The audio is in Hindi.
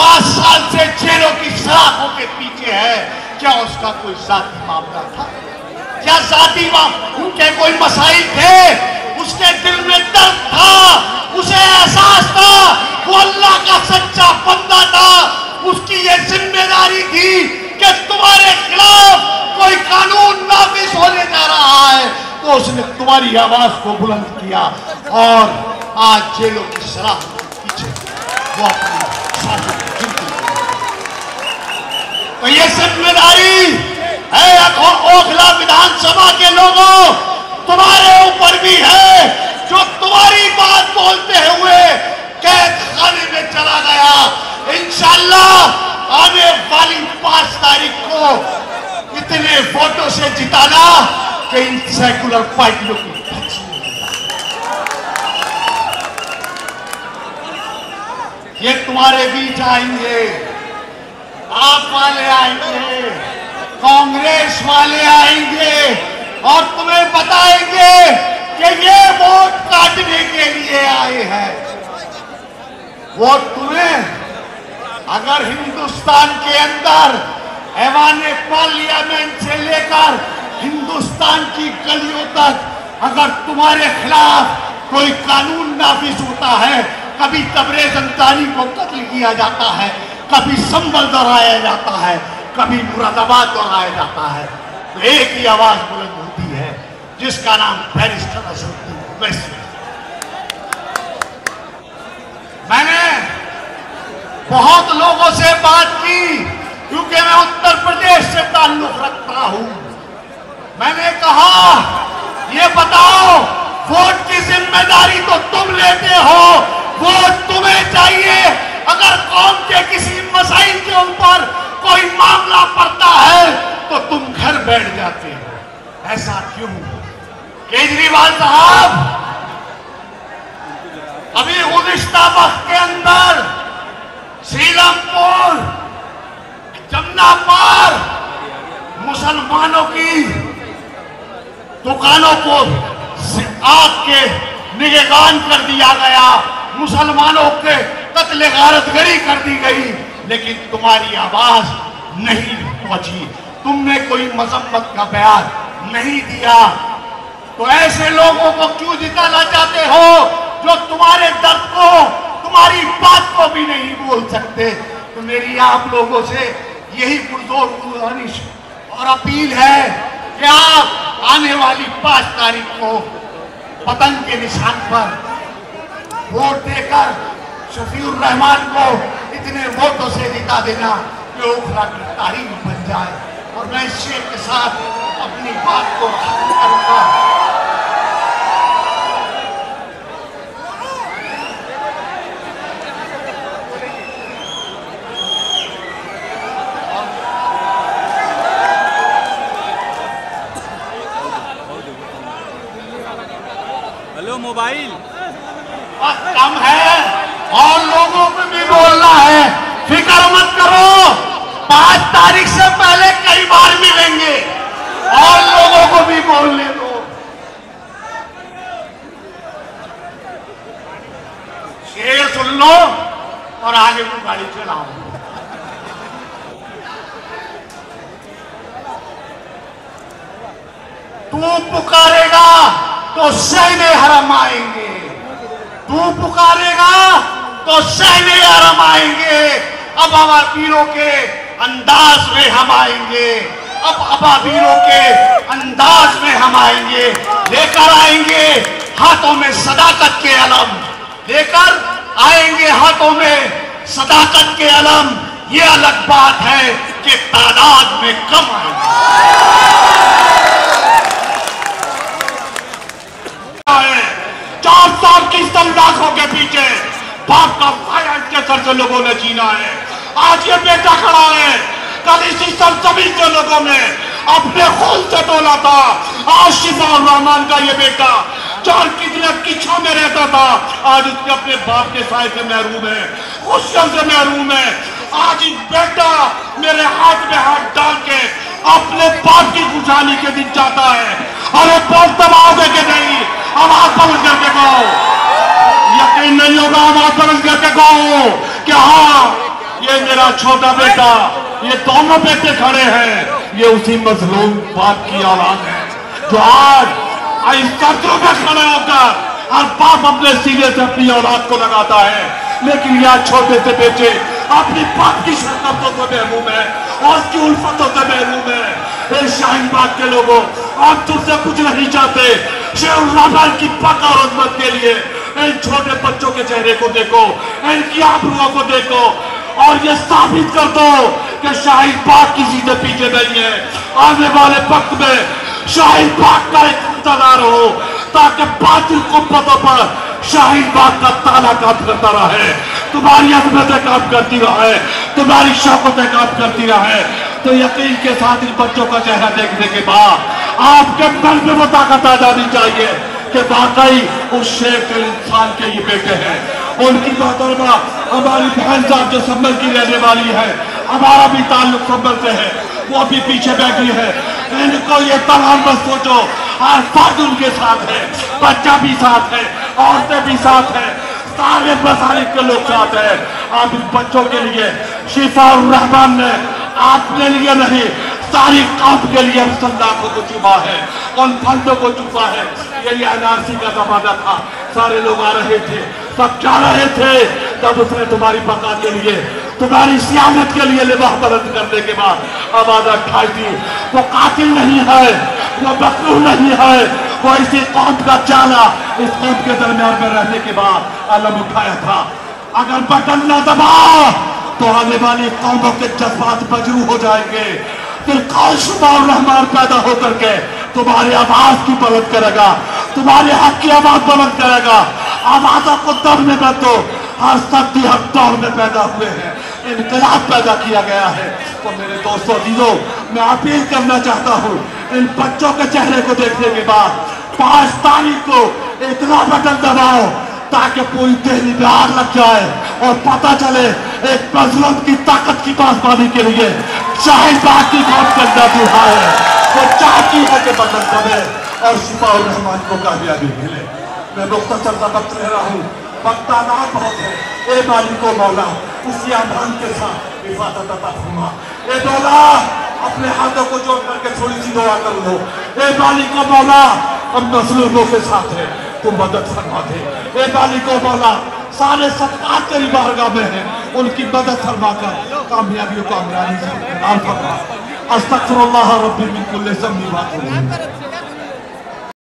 5 साल से जेलों की सलाखों के पीछे है। क्या उसका कोई जाती मामला था? क्या जाती उनके कोई मसाइल थे? उसके दिल में दर्द था, उसे एहसास था वो अल्लाह का सच्चा बंदा था। उसकी ये जिम्मेदारी थी कि तुम्हारे खिलाफ कोई कानून नाफिज होने जा रहा है, तो उसने तुम्हारी आवाज को बुलंद किया और आज जेलों की सलाख के पीछे वो अपनी साथी की जिंदगी। तो ये जिम्मेदारी है ओखला विधानसभा के लोगों, तुम्हारे ऊपर भी है, जो तुम्हारी बात बोलते हुए कैद खाने में चला गया। इंशाअल्लाह आने वाली 5 तारीख को इतने वोटों से जिताना कि इन सेकुलर पार्टियों की ये तुम्हारे बीच आएंगे, आप वाले आएंगे, कांग्रेस वाले आएंगे और तुम्हें बताएंगे कि ये वोट काटने के लिए आए हैं। वोट तुम्हें अगर हिंदुस्तान के अंदर ऐवाने पार्लियामेंट से लेकर हिंदुस्तान की गलियों तक अगर तुम्हारे खिलाफ कोई कानून नाफिज होता है, कभी तबरेज अंसारी को कत्ल किया जाता है, कभी संभल दोहराया जाता है, कभी मुरादाबाद दोहराया जाता है, तो एक ही आवाज बुलंद होती है जिसका नाम बैरिस्टर असदुद्दीन ओवैसी। मैंने बहुत लोगों से बात की क्योंकि मैं उत्तर प्रदेश से ताल्लुक रखता हूं। मैंने कहा ये बताओ, वोट की जिम्मेदारी तो तुम लेते हो, वोट तुम्हें चाहिए। अगर कौम के किसी मसाइल के ऊपर कोई मामला पड़ता है तो तुम घर बैठ जाते हो, ऐसा क्यों? केजरीवाल साहब, अभी गुज़िश्ता वक्त के अंदर सीलमपुर, जमुना पार मुसलमानों की दुकानों को आग के निगहबान कर दिया गया, मुसलमानों के कत्ले गारतगरी कर दी गई, लेकिन तुम्हारी आवाज नहीं पहुंची, तुमने कोई मजम्मत का बयान नहीं दिया। तो ऐसे लोगों को क्यों जिताना चाहते हो जो तुम्हारे दर्द को, तुम्हारी बात को भी नहीं बोल सकते? तो मेरी आप लोगों से यही पुरजोर गुजारिश और अपील है कि आप आने वाली 5 तारीख को पतंग के निशान पर वोट देकर शफीउर रहमान को इतने वोटों से जिता देना कि ओखला की तारीख बन जाए। और मैं इस शेर के साथ अपनी बात को खत्म करूंगा। हेलो मोबाइल कम है और लोगों को भी बोलना है, फिक्र मत करो, 5 तारीख से पहले कई बार मिलेंगे और लोगों को भी बोलने दो। शेर सुन लो और आगे को गाड़ी चलाओ। तू पुकारेगा तो सहने हरम आएंगे, तू पुकारेगा तो सहने हरम आएंगे। अब अबाबीलों के अंदाज में हम आएंगे, अब अबाबीलों के अंदाज में हम आएंगे, लेकर आएंगे हाथों में सदाकत के अलम, लेकर आएंगे हाथों में सदाकत के अलम। ये अलग बात है कि तादाद में कम आएंगे। 4 साल की सल्लाखों के पीछे बाप का फायदा के सर से लोगों ने जीना है। आज ये बेटा खड़ा है, कल इसी सरजमीन से लोगों ने अपने खून से तोला था। आज शिफाउर रहमान का ये बेटा 4 किच्छों में रहता था, आज उसके अपने बाप के साय से महरूम है, खुशियों से महरूम है। आज एक बेटा मेरे हाथ में हाथ डाल के अपने बाप की खुशहाली के दिन चाहता है। अरे बहुत दबाओगे कि नहीं? आवाज बुलंद करके कहो, यकीन नहीं होगा, आवाज बुलंद करके कहो कि हाँ ये मेरा छोटा बेटा, ये दोनों बेटे खड़े हैं, ये उसी मजलूम बाप की औलाद है जो आज इस सड़कों में खड़े होकर हर बाप अपने सीने से अपनी औलाद को लगाता है, लेकिन यह छोटे से बेटे अपनी बाप की शर्तों से महरूम है और उसकी उल्फतों से महरूम है। शाहीन बाग के लोगों, आप तुझसे कुछ नहीं चाहते, शेर की पक और उम्मत के लिए इन छोटे बच्चों के चेहरे को देखो, इनकी आबरूओं को देखो और ये साबित कर दो कि शाहीन बाग किसी से पीछे नहीं है। आने वाले वक्त में शाहीन बाग का एक इंतजार हो ताकि बातिल कुब्बतों पर शाहीन बाग का ताला काम करता रहे, तुम्हारी अजमतें काम करती रहे, तुम्हारी शौकतें काम करती रहे। तो यकीन के साथ इन बच्चों का चेहरा देखने के बाद आपके मन में वो ताकत आ जानी चाहिए कि वाकई उस शेर के इंसान के ये बेटे हैं। उनकी मोहतरमा हमारी बहन साहब जो संभल की रहने वाली है, हमारा भी ताल्लुक संभल से है, वो भी पीछे बैठी है। इनको ये तमाम मत सोचो, हर फर्द उनके साथ है, बच्चा भी साथ है, औरतें भी साथ है, सारे मसालिक के लोग साथ है। आप इन बच्चों के लिए शिफा उर रहमान ने आपके लिए नहीं सारी कौम के लिए मुसल्लाखों को चुमा है, उन फंडों को चुपा है। ये एनआरसी का जमाना था, सारे लोग आ रहे थे, सब जा रहे थे, तब उसने तुम्हारी बका के लिए, तुम्हारी सियामत के लिए लिबाह बुलंद करने के बाद आवाज उठाई थी। वो कातिल नहीं है, वो मकरूह नहीं है, वो इसी कौम का चाला इस कौम के दरमियान में रहने के बाद अलम उठाया था। अगर बटन न दबाओ तो आने वाली कौमों के जज्बात मजरू हो जाएंगे। फिर कौन शुमार रहमान पैदा होकर के तुम्हारी आवाज की बुलंद करेगा, तुम्हारे हक की आवाज बुलंद करेगा। आवाजों को दब में मत दो, हर शक्ति हर दौर में पैदा हुए हैं, इनकलाब पैदा किया गया है। तो मेरे दोस्तों दीदों, मैं अपील करना चाहता हूँ, इन बच्चों के चेहरे को देखने के बाद 5 तारीख को इतना बटन दबाओ ताकि पूरी दिल्ली में आग लग जाए और पता चले एक मजलूम की ताकत की पासबानी के लिए शाहीन बाग की कौम के अंदर दूल्हा है, वो चाहती है कि बटन दबे और शिफा उर रहमान को कामयाबी मिले। मैं मुख्तसर सा वक्त रह रहा हूँ, वक्त आना बहुत है। ए मालिको मौला, उसी आमान के साथ हिफाजत अता फरमा। ए मौला, अपने हाथों को जोड़ करके थोड़ी सी दुआ कर लो। ए मालिको मौला, हम मजलूमों के साथ है, तुम मदद फरमा दे। ए मालिको मौला, सारे सत्कार तेरी बारगाह में है, उनकी मदद फरमा कर कामयाबी को कामयाबी से फरमा। अस्तगफिरुल्लाह रब्बी मिन कुल्ली ज़ंबि व अतूबु इलैह।